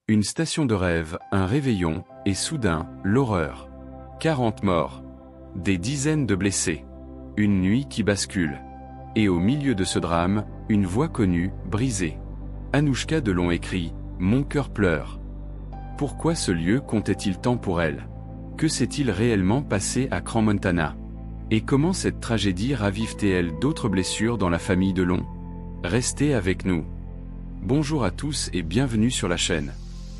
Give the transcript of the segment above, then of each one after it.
Une station de rêve, un réveillon, et soudain, l'horreur. 40 morts. Des dizaines de blessés. Une nuit qui bascule. Et au milieu de ce drame, une voix connue, brisée. Anouchka Delon écrit « Mon cœur pleure ». Pourquoi ce lieu comptait-il tant pour elle? Que s'est-il réellement passé à Crans-Montana? Et comment cette tragédie ravive-t-elle d'autres blessures dans la famille Delon? Restez avec nous. Bonjour à tous et bienvenue sur la chaîne.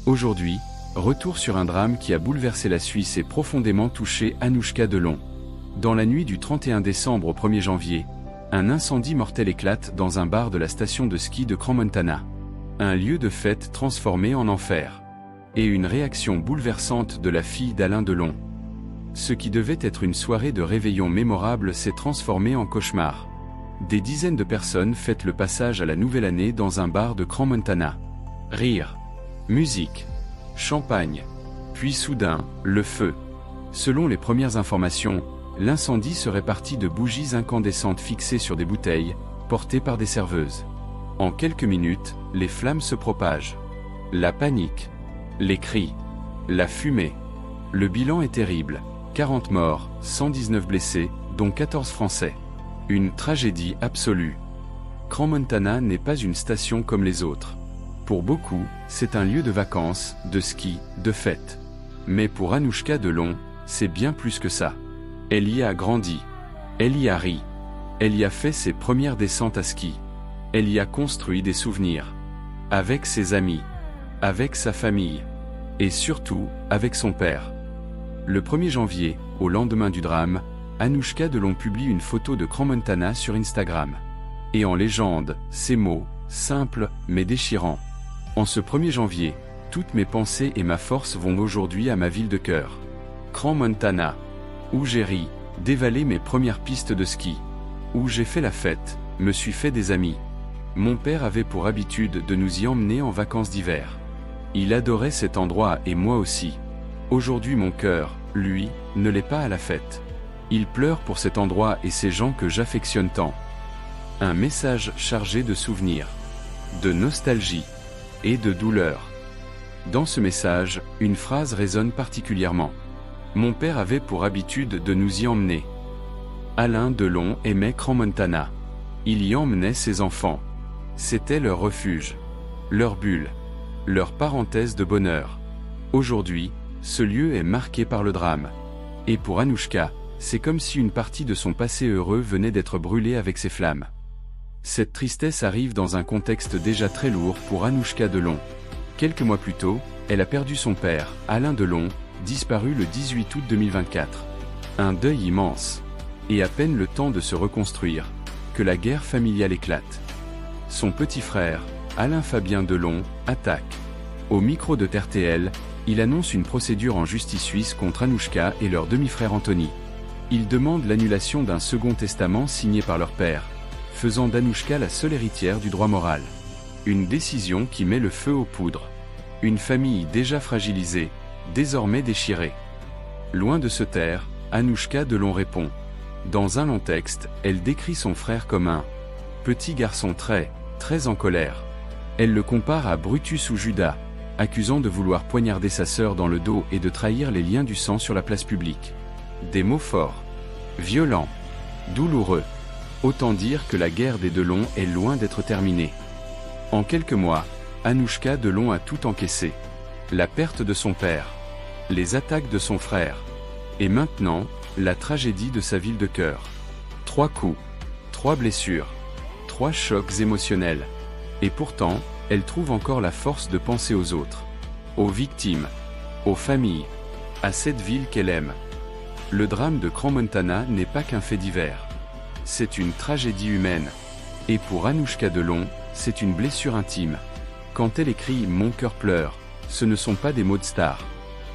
Aujourd'hui, retour sur un drame qui a bouleversé la Suisse et profondément touché Anouchka Delon. Dans la nuit du 31 décembre au 1er janvier, un incendie mortel éclate dans un bar de la station de ski de Crans-Montana. Un lieu de fête transformé en enfer. Et une réaction bouleversante de la fille d'Alain Delon. Ce qui devait être une soirée de réveillon mémorable s'est transformé en cauchemar. Des dizaines de personnes fêtent le passage à la nouvelle année dans un bar de Crans-Montana. Rire, musique, champagne, puis soudain, le feu. Selon les premières informations, l'incendie serait parti de bougies incandescentes fixées sur des bouteilles, portées par des serveuses. En quelques minutes, les flammes se propagent. La panique. Les cris, la fumée. Le bilan est terrible, 40 morts, 119 blessés, dont 14 Français. Une tragédie absolue. Crans-Montana n'est pas une station comme les autres. Pour beaucoup, c'est un lieu de vacances, de ski, de fête. Mais pour Anouchka Delon, c'est bien plus que ça. Elle y a grandi. Elle y a ri. Elle y a fait ses premières descentes à ski. Elle y a construit des souvenirs. Avec ses amis. Avec sa famille. Et surtout, avec son père. Le 1er janvier, au lendemain du drame, Anouchka Delon publie une photo de Crans-Montana sur Instagram. Et en légende, ces mots, simples, mais déchirants. En ce 1er janvier, toutes mes pensées et ma force vont aujourd'hui à ma ville de cœur. Crans-Montana. Où j'ai ri, dévalé mes premières pistes de ski. Où j'ai fait la fête, me suis fait des amis. Mon père avait pour habitude de nous y emmener en vacances d'hiver. Il adorait cet endroit et moi aussi. Aujourd'hui mon cœur, lui, ne l'est pas à la fête. Il pleure pour cet endroit et ces gens que j'affectionne tant. Un message chargé de souvenirs, de nostalgie et de douleur. Dans ce message, une phrase résonne particulièrement. Mon père avait pour habitude de nous y emmener. Alain Delon aimait Crans-Montana. Il y emmenait ses enfants. C'était leur refuge, leur bulle. Leur parenthèse de bonheur. Aujourd'hui, ce lieu est marqué par le drame. Et pour Anouchka, c'est comme si une partie de son passé heureux venait d'être brûlée avec ses flammes. Cette tristesse arrive dans un contexte déjà très lourd pour Anouchka Delon. Quelques mois plus tôt, elle a perdu son père, Alain Delon, disparu le 18 août 2024. Un deuil immense. Et à peine le temps de se reconstruire, que la guerre familiale éclate. Son petit frère, Alain Fabien Delon, attaque. Au micro de RTL, il annonce une procédure en justice suisse contre Anouchka et leur demi-frère Anthony. Il demande l'annulation d'un second testament signé par leur père, faisant d'Anouchka la seule héritière du droit moral. Une décision qui met le feu aux poudres. Une famille déjà fragilisée, désormais déchirée. Loin de se taire, Anouchka Delon répond. Dans un long texte, elle décrit son frère comme un petit garçon très en colère. Elle le compare à Brutus ou Judas, accusant de vouloir poignarder sa sœur dans le dos et de trahir les liens du sang sur la place publique. Des mots forts, violents, douloureux. Autant dire que la guerre des Delon est loin d'être terminée. En quelques mois, Anouchka Delon a tout encaissé. La perte de son père, les attaques de son frère, et maintenant, la tragédie de sa ville de cœur. 3 coups, 3 blessures, 3 chocs émotionnels. Et pourtant, elle trouve encore la force de penser aux autres, aux victimes, aux familles, à cette ville qu'elle aime. Le drame de Crans-Montana n'est pas qu'un fait divers. C'est une tragédie humaine. Et pour Anouchka Delon, c'est une blessure intime. Quand elle écrit « Mon cœur pleure », ce ne sont pas des mots de star.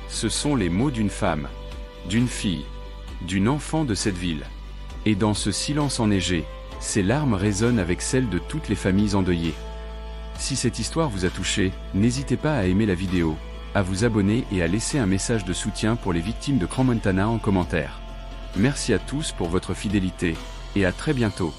Ce sont les mots d'une femme, d'une fille, d'une enfant de cette ville. Et dans ce silence enneigé, ses larmes résonnent avec celles de toutes les familles endeuillées. Si cette histoire vous a touché, n'hésitez pas à aimer la vidéo, à vous abonner et à laisser un message de soutien pour les victimes de Crans-Montana en commentaire. Merci à tous pour votre fidélité, et à très bientôt.